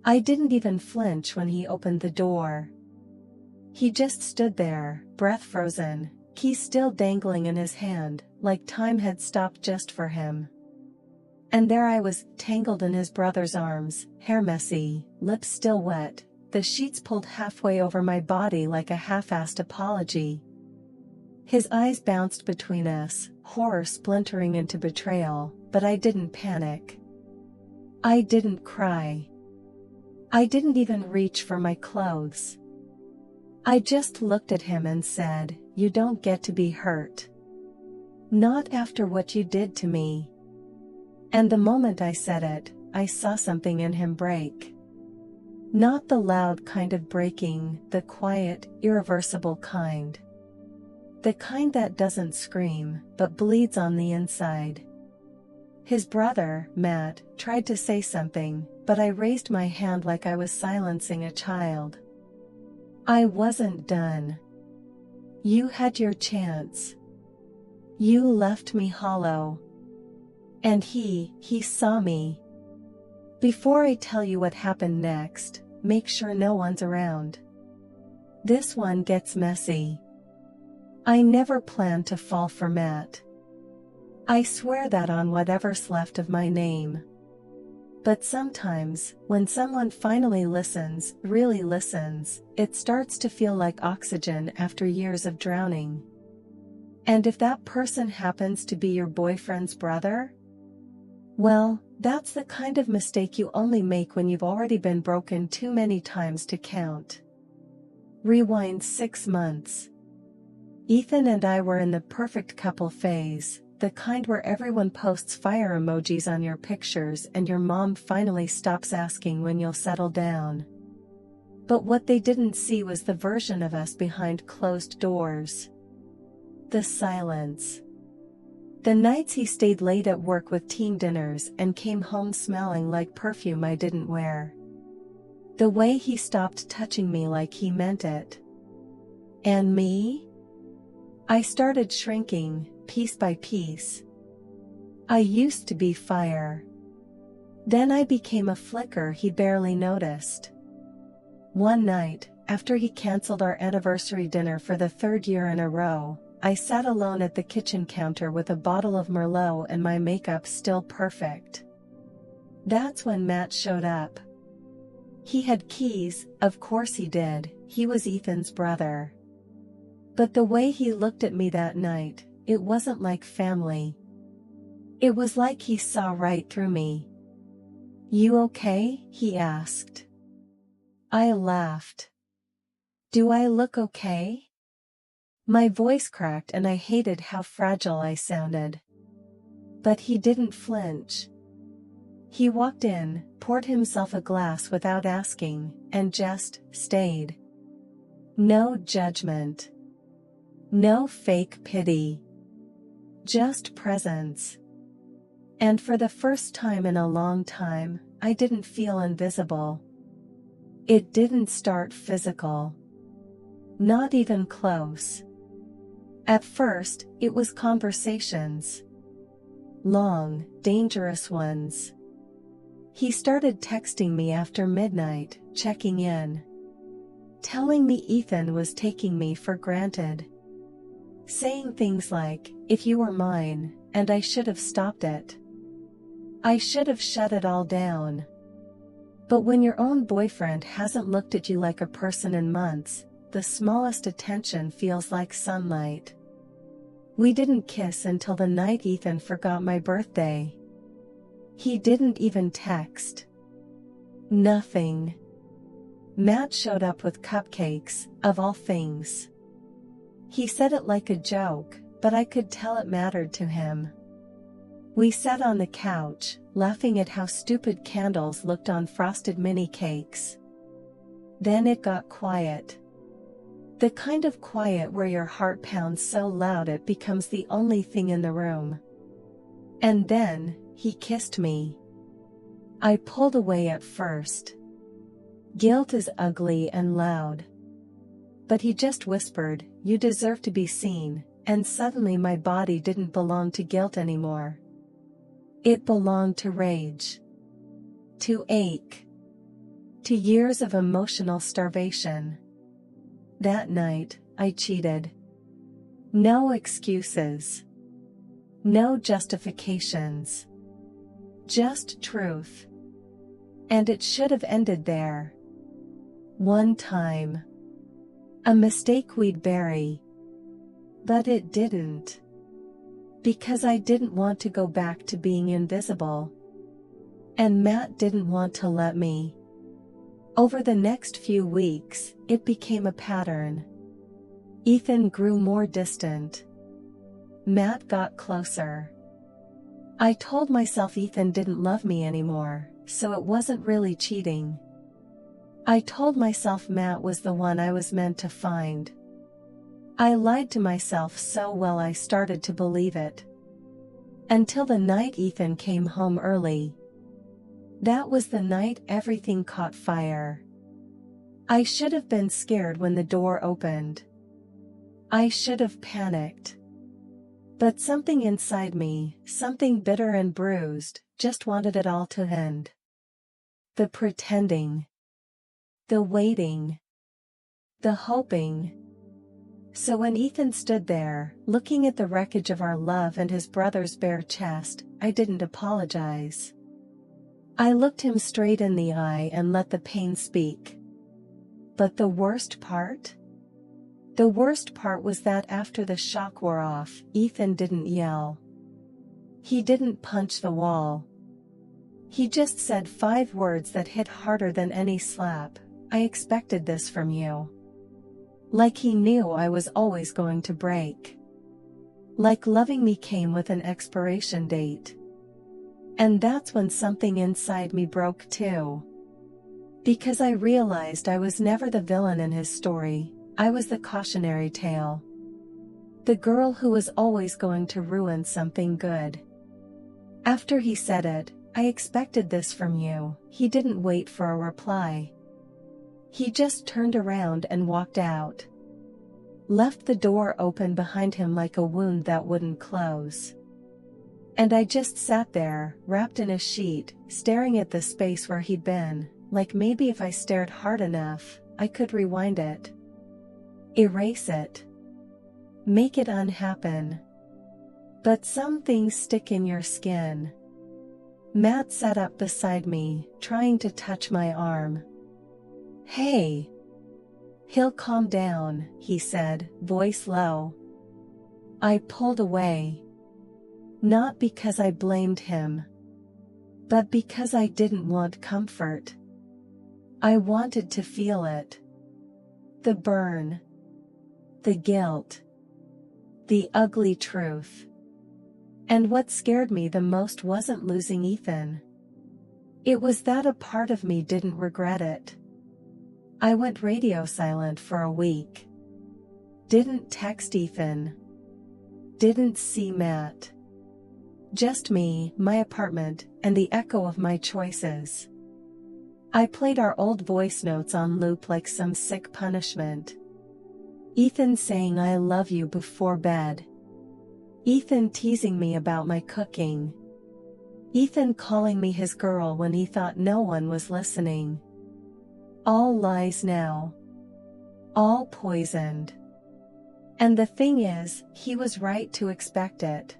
I didn't even flinch when he opened the door. He just stood there, breath frozen, keys still dangling in his hand, like time had stopped just for him. And there I was, tangled in his brother's arms, hair messy, lips still wet, the sheets pulled halfway over my body like a half-assed apology. His eyes bounced between us, horror splintering into betrayal, but I didn't panic. I didn't cry. I didn't even reach for my clothes. I just looked at him and said, "You don't get to be hurt. Not after what you did to me." And the moment I said it, I saw something in him break. Not the loud kind of breaking, the quiet, irreversible kind. The kind that doesn't scream, but bleeds on the inside. His brother, Matt, tried to say something, but I raised my hand like I was silencing a child. I wasn't done. You had your chance. You left me hollow. And he saw me. Before I tell you what happened next, make sure no one's around. This one gets messy. I never planned to fall for Matt. I swear that on whatever's left of my name. But sometimes, when someone finally listens, really listens, it starts to feel like oxygen after years of drowning. And if that person happens to be your boyfriend's brother? Well, that's the kind of mistake you only make when you've already been broken too many times to count. Rewind 6 months. Ethan and I were in the perfect couple phase, the kind where everyone posts fire emojis on your pictures and your mom finally stops asking when you'll settle down. But what they didn't see was the version of us behind closed doors. The silence. The nights he stayed late at work with team dinners and came home smelling like perfume I didn't wear. The way he stopped touching me like he meant it. And me? I started shrinking, piece by piece. I used to be fire. Then I became a flicker he barely noticed. One night, after he canceled our anniversary dinner for the 3rd year in a row, I sat alone at the kitchen counter with a bottle of Merlot and my makeup still perfect. That's when Matt showed up. He had keys, of course he did, he was Ethan's brother. But the way he looked at me that night, it wasn't like family. It was like he saw right through me. "You okay?" he asked. I laughed. "Do I look okay?" My voice cracked and I hated how fragile I sounded. But he didn't flinch. He walked in, poured himself a glass without asking, and just stayed. No judgment. No fake pity. Just presence. And for the first time in a long time, I didn't feel invisible. It didn't start physical. Not even close. At first, it was conversations. Long, dangerous ones. He started texting me after midnight, checking in. Telling me Ethan was taking me for granted. Saying things like, "If you were mine," and I should have stopped it. I should have shut it all down. But when your own boyfriend hasn't looked at you like a person in months, the smallest attention feels like sunlight. We didn't kiss until the night Ethan forgot my birthday. He didn't even text. Nothing. Matt showed up with cupcakes, of all things. He said it like a joke, but I could tell it mattered to him. We sat on the couch, laughing at how stupid candles looked on frosted mini cakes. Then it got quiet. The kind of quiet where your heart pounds so loud it becomes the only thing in the room. And then, he kissed me. I pulled away at first. Guilt is ugly and loud. But he just whispered, "You deserve to be seen," and suddenly my body didn't belong to guilt anymore. It belonged to rage. To ache. to years of emotional starvation. That night, I cheated. No excuses. No justifications. Just truth. And it should have ended there. One time. A mistake we'd bury. But it didn't. Because I didn't want to go back to being invisible. And Matt didn't want to let me. Over the next few weeks, it became a pattern. Ethan grew more distant. Matt got closer. I told myself Ethan didn't love me anymore, so it wasn't really cheating. I told myself Matt was the one I was meant to find. I lied to myself so well I started to believe it. Until the night Ethan came home early. That was the night everything caught fire. I should have been scared when the door opened. I should have panicked. But something inside me, something bitter and bruised, just wanted it all to end. The pretending. The waiting. The hoping. So when Ethan stood there, looking at the wreckage of our love and his brother's bare chest, I didn't apologize. I looked him straight in the eye and let the pain speak. But the worst part? The worst part was that after the shock wore off, Ethan didn't yell. He didn't punch the wall. He just said 5 words that hit harder than any slap. I expected this from you. Like he knew I was always going to break. Like loving me came with an expiration date. And that's when something inside me broke too. Because I realized I was never the villain in his story, I was the cautionary tale. The girl who was always going to ruin something good. After he said it, I expected this from you. He didn't wait for a reply. He just turned around and walked out. Left the door open behind him like a wound that wouldn't close. And I just sat there, wrapped in a sheet, staring at the space where he'd been, like maybe if I stared hard enough, I could rewind it. Erase it. Make it unhappen. But some things stick in your skin. Matt sat up beside me, trying to touch my arm. Hey. He'll calm down, he said, voice low. I pulled away. Not because I blamed him. But because I didn't want comfort. I wanted to feel it. The burn. The guilt. The ugly truth. And what scared me the most wasn't losing Ethan. It was that a part of me didn't regret it. I went radio silent for a week. Didn't text Ethan. Didn't see Matt. Just me, my apartment, and the echo of my choices. I played our old voice notes on loop like some sick punishment. Ethan saying I love you before bed. Ethan teasing me about my cooking. Ethan calling me his girl when he thought no one was listening. All lies now. All poisoned. And the thing is, he was right to expect it.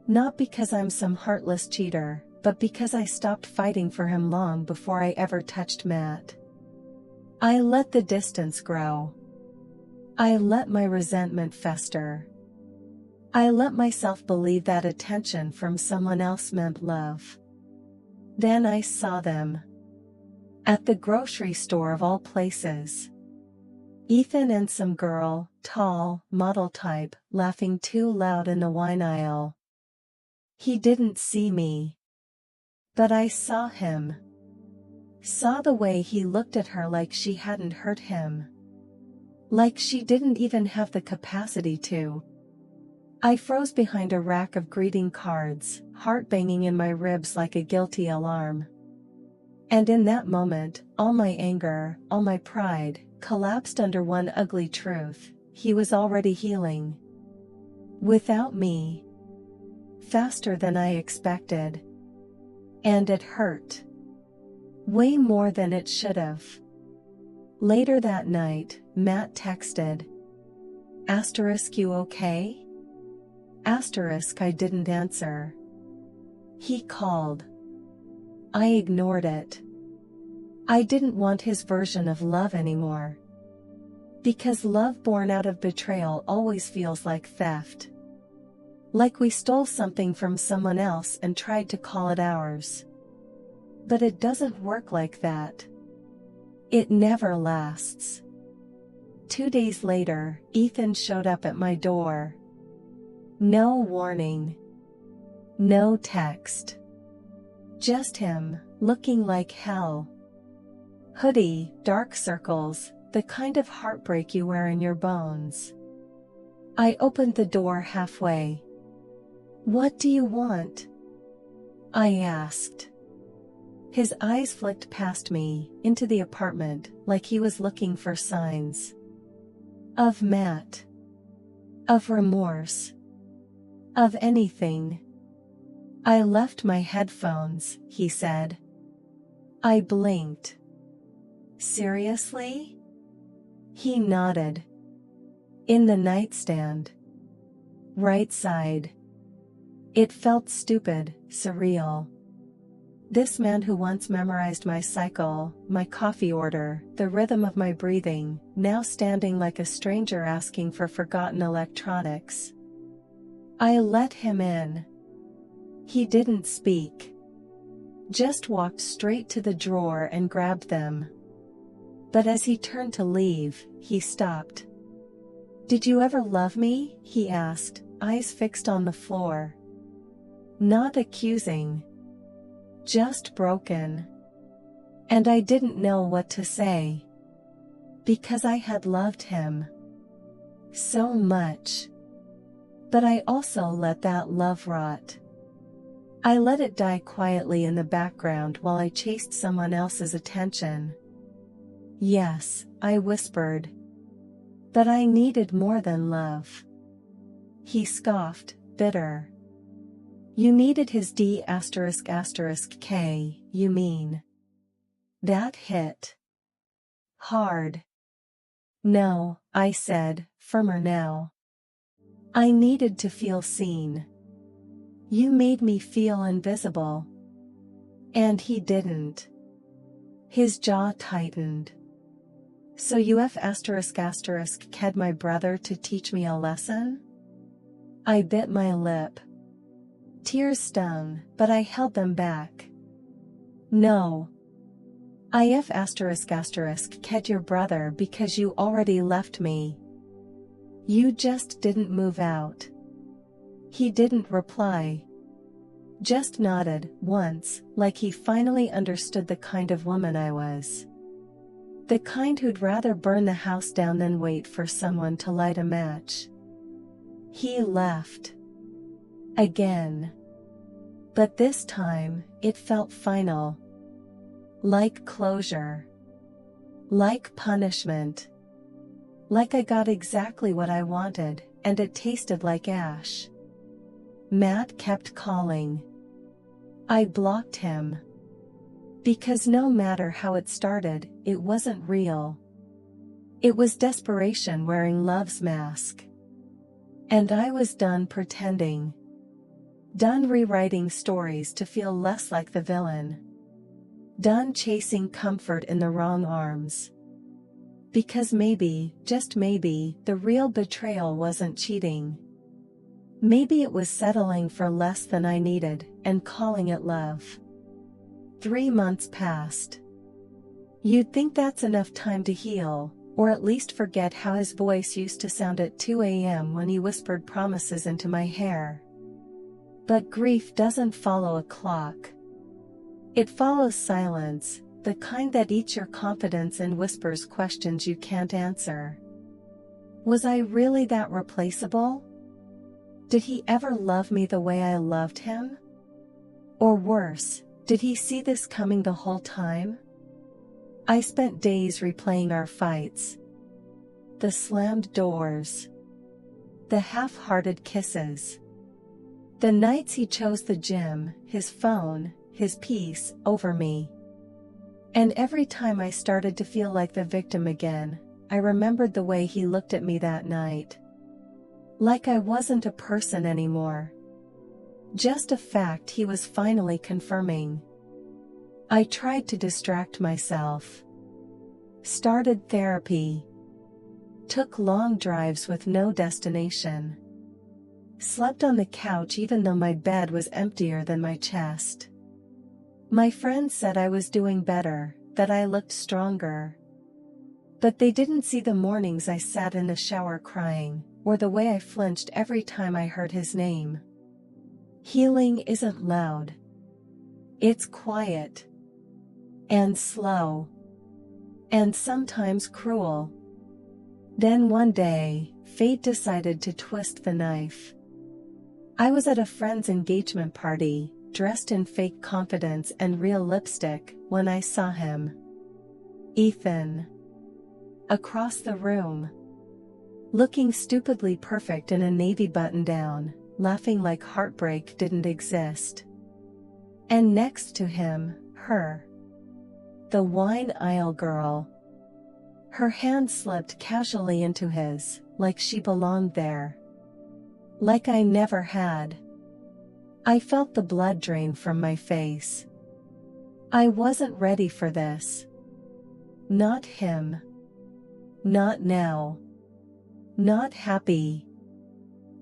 Not because I'm some heartless cheater, but because I stopped fighting for him long before I ever touched Matt. I let the distance grow. I let my resentment fester. I let myself believe that attention from someone else meant love. Then I saw them. At the grocery store of all places. Ethan and some girl, tall, model type, laughing too loud in the wine aisle. He didn't see me. But I saw him. Saw the way he looked at her like she hadn't hurt him. Like she didn't even have the capacity to. I froze behind a rack of greeting cards, heart banging in my ribs like a guilty alarm. And in that moment, all my anger, all my pride, collapsed under one ugly truth: he was already healing. Without me. Faster than I expected. And it hurt. Way more than it should've. Later that night, Matt texted. Asterisk, you okay? Asterisk, I didn't answer. He called. I ignored it. I didn't want his version of love anymore. Because love born out of betrayal always feels like theft. Like we stole something from someone else and tried to call it ours. But it doesn't work like that. It never lasts. 2 days later, Ethan showed up at my door. No warning. No text. Just him, looking like hell. Hoodie, dark circles, the kind of heartbreak you wear in your bones. I opened the door halfway. What do you want? I asked. His eyes flicked past me, into the apartment, like he was looking for signs. Of Matt. Of remorse. Of anything. I left my headphones, he said. I blinked. Seriously? He nodded. In the nightstand. Right side. It felt stupid, surreal. This man who once memorized my cycle, my coffee order, the rhythm of my breathing, now standing like a stranger asking for forgotten electronics. I let him in. He didn't speak. Just walked straight to the drawer and grabbed them. But as he turned to leave, he stopped. Did you ever love me? He asked, eyes fixed on the floor. Not accusing. Just broken. And I didn't know what to say. Because I had loved him. So much. But I also let that love rot. I let it die quietly in the background while I chased someone else's attention. Yes, I whispered. But I needed more than love. He scoffed, bitter. You needed his D***K, you mean. That hit. Hard. No, I said, firmer now. I needed to feel seen. You made me feel invisible. And he didn't. His jaw tightened. So you ked my brother to teach me a lesson? I bit my lip. Tears stung, but I held them back. No. I ked your brother because you already left me. You just didn't move out. He didn't reply. Just nodded, once, like he finally understood the kind of woman I was. The kind who'd rather burn the house down than wait for someone to light a match. He left. Again. But this time, it felt final. Like closure. Like punishment. Like I got exactly what I wanted, and it tasted like ash. Matt kept calling. I blocked him. Because no matter how it started, it wasn't real. It was desperation wearing love's mask. And I was done pretending. Done rewriting stories to feel less like the villain. Done chasing comfort in the wrong arms. Because maybe, just maybe, the real betrayal wasn't cheating. Maybe it was settling for less than I needed, and calling it love. 3 months passed. You'd think that's enough time to heal, or at least forget how his voice used to sound at 2 a.m. when he whispered promises into my hair. But grief doesn't follow a clock. It follows silence, the kind that eats your confidence and whispers questions you can't answer. Was I really that replaceable? Did he ever love me the way I loved him? Or worse, did he see this coming the whole time? I spent days replaying our fights. The slammed doors. The half-hearted kisses. The nights he chose the gym, his phone, his peace, over me. And every time I started to feel like the victim again, I remembered the way he looked at me that night. Like I wasn't a person anymore. Just a fact he was finally confirming. I tried to distract myself. Started therapy. Took long drives with no destination. Slept on the couch even though my bed was emptier than my chest. My friends said I was doing better, that I looked stronger. But they didn't see the mornings I sat in the shower crying, or the way I flinched every time I heard his name. Healing isn't loud. It's quiet. And slow. And sometimes cruel. Then one day, fate decided to twist the knife. I was at a friend's engagement party, dressed in fake confidence and real lipstick, when I saw him. Ethan. Across the room. Looking stupidly perfect in a navy button-down, laughing like Heartbreak didn't exist. And next to him, her. The wine aisle girl. Her hand slipped casually into his, like she belonged there. Like I never had. I felt the blood drain from my face. I wasn't ready for this. Not him. Not now. Not happy.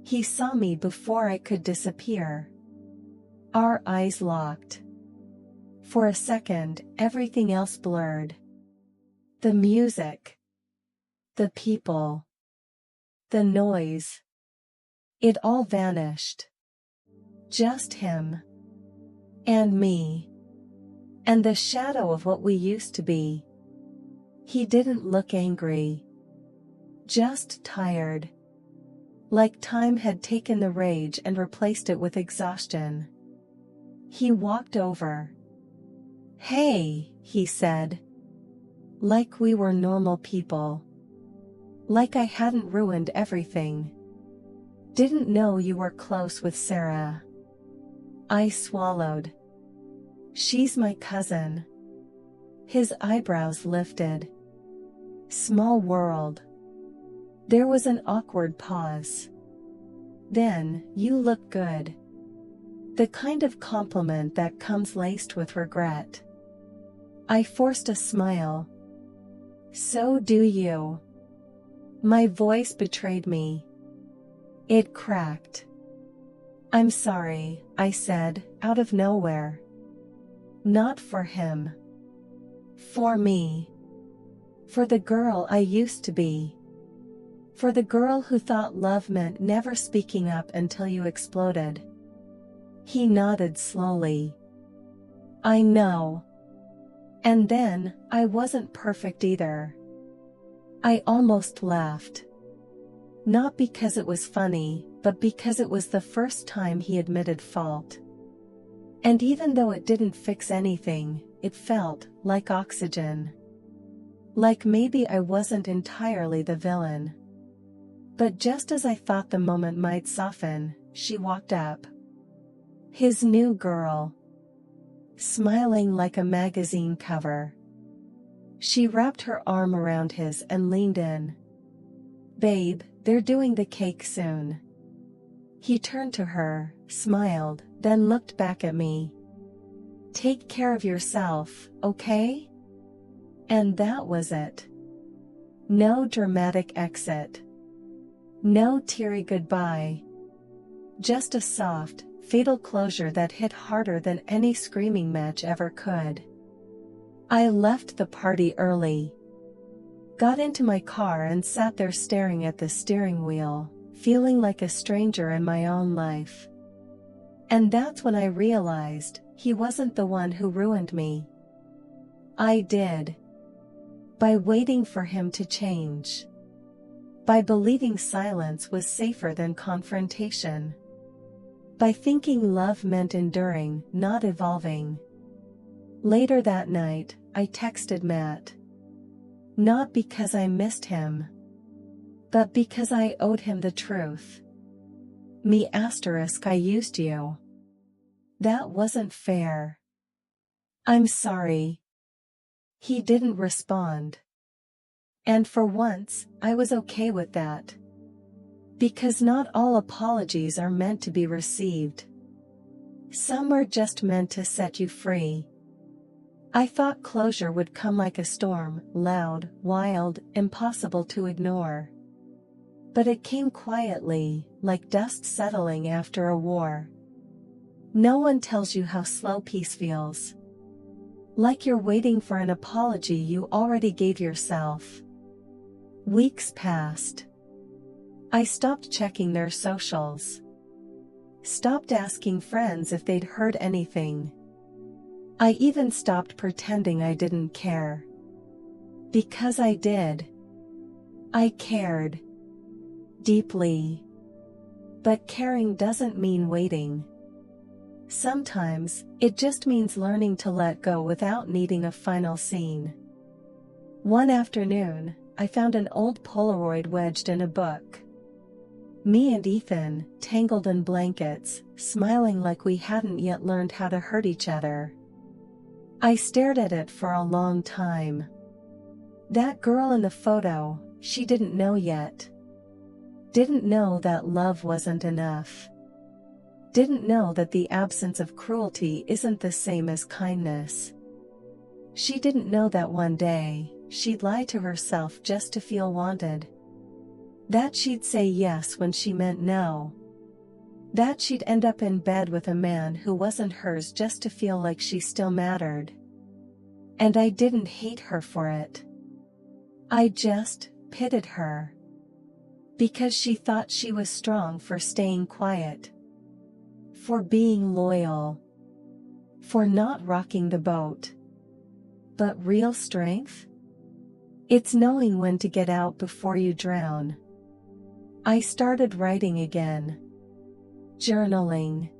He saw me before I could disappear. Our eyes locked. For a second, everything else blurred. The music. The people. The noise. It all vanished. Just him. And me. And the shadow of what we used to be. He didn't look angry. Just tired. Like time had taken the rage and replaced it with exhaustion. He walked over. "Hey," he said. Like we were normal people. Like I hadn't ruined everything. "Didn't know you were close with Sarah." I swallowed. "She's my cousin." His eyebrows lifted. Small world. There was an awkward pause. Then, "You look good." The kind of compliment that comes laced with regret. I forced a smile. "So do you." My voice betrayed me. It cracked. "I'm sorry," I said, out of nowhere. Not for him. For me. For the girl I used to be. For the girl who thought love meant never speaking up until you exploded. He nodded slowly. "I know." And then, I wasn't perfect either. I almost laughed. Not because it was funny, but because it was the first time he admitted fault. And even though it didn't fix anything, it felt like oxygen. Like maybe I wasn't entirely the villain. But just as I thought the moment might soften, she walked up. His new girl. Smiling like a magazine cover. She wrapped her arm around his and leaned in. "Babe, they're doing the cake soon." He turned to her, smiled, then looked back at me. "Take care of yourself, okay?" And that was it. No dramatic exit. No teary goodbye. Just a soft, fatal closure that hit harder than any screaming match ever could. I left the party early. Got into my car and sat there staring at the steering wheel, feeling like a stranger in my own life. And that's when I realized, he wasn't the one who ruined me. I did. By waiting for him to change. By believing silence was safer than confrontation. By thinking love meant enduring, not evolving. Later that night, I texted Matt. Not because I missed him. But because I owed him the truth. Me asterisk, I used you. That wasn't fair. I'm sorry. He didn't respond. And for once, I was okay with that. Because not all apologies are meant to be received. Some are just meant to set you free. I thought closure would come like a storm, loud, wild, impossible to ignore. But it came quietly, like dust settling after a war. No one tells you how slow peace feels. Like you're waiting for an apology you already gave yourself. Weeks passed. I stopped checking their socials. Stopped asking friends if they'd heard anything. I even stopped pretending I didn't care. Because I did. I cared. Deeply. But caring doesn't mean waiting. Sometimes, it just means learning to let go without needing a final scene. One afternoon, I found an old Polaroid wedged in a book. Me and Ethan, tangled in blankets, smiling like we hadn't yet learned how to hurt each other. I stared at it for a long time. That girl in the photo, she didn't know yet. Didn't know that love wasn't enough. Didn't know that the absence of cruelty isn't the same as kindness. She didn't know that one day, she'd lie to herself just to feel wanted. That she'd say yes when she meant no. That she'd end up in bed with a man who wasn't hers just to feel like she still mattered. And I didn't hate her for it. I just pitied her. Because she thought she was strong for staying quiet. For being loyal. For not rocking the boat. But real strength? It's knowing when to get out before you drown. I started writing again. Journaling.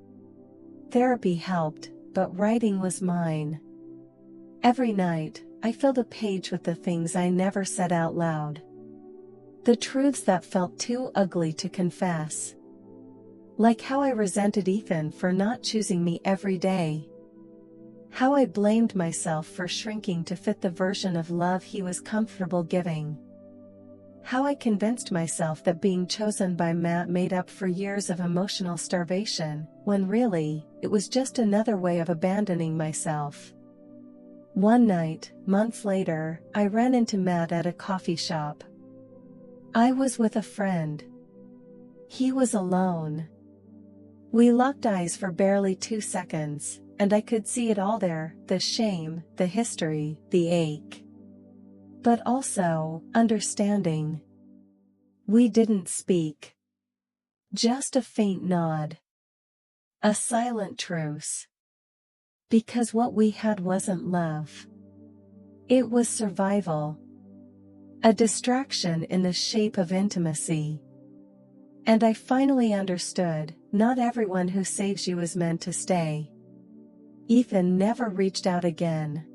Therapy helped, but writing was mine. Every night, I filled a page with the things I never said out loud. The truths that felt too ugly to confess. Like how I resented Ethan for not choosing me every day. How I blamed myself for shrinking to fit the version of love he was comfortable giving. How I convinced myself that being chosen by Matt made up for years of emotional starvation, when really, it was just another way of abandoning myself. One night, months later, I ran into Matt at a coffee shop. I was with a friend. He was alone. We locked eyes for barely 2 seconds, and I could see it all there, the shame, the history, the ache. But also, understanding. We didn't speak. Just a faint nod. A silent truce. Because what we had wasn't love. It was survival. A distraction in the shape of intimacy. And I finally understood, not everyone who saves you is meant to stay. Ethan never reached out again.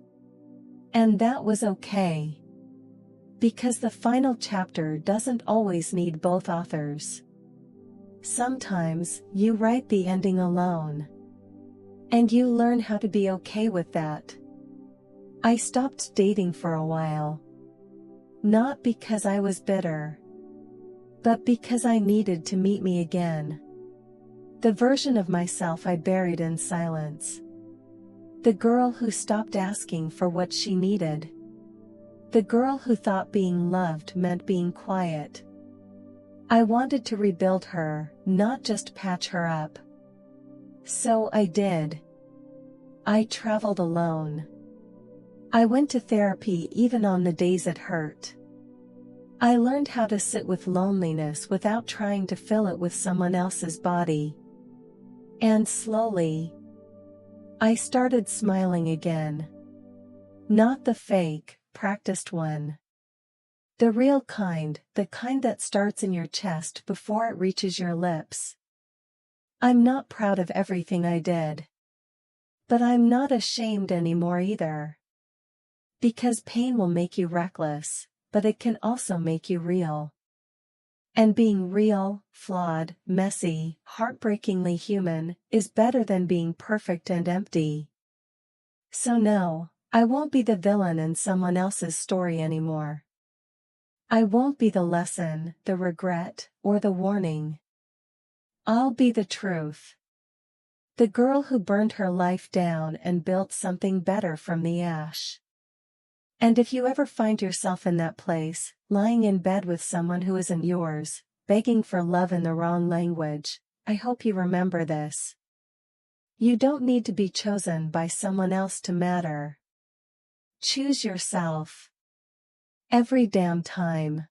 And that was okay. Because the final chapter doesn't always need both authors. Sometimes, you write the ending alone. And you learn how to be okay with that. I stopped dating for a while. Not because I was bitter. But because I needed to meet me again. The version of myself I buried in silence. The girl who stopped asking for what she needed. The girl who thought being loved meant being quiet. I wanted to rebuild her, not just patch her up. So I did. I traveled alone. I went to therapy even on the days it hurt. I learned how to sit with loneliness without trying to fill it with someone else's body. And slowly, I started smiling again. Not the fake, practiced one. The real kind, the kind that starts in your chest before it reaches your lips. I'm not proud of everything I did. But I'm not ashamed anymore either. Because pain will make you reckless, but it can also make you real. And being real, flawed, messy, heartbreakingly human, is better than being perfect and empty. So no, I won't be the villain in someone else's story anymore. I won't be the lesson, the regret, or the warning. I'll be the truth. The girl who burned her life down and built something better from the ash. And if you ever find yourself in that place, lying in bed with someone who isn't yours, begging for love in the wrong language, I hope you remember this. You don't need to be chosen by someone else to matter. Choose yourself. Every damn time.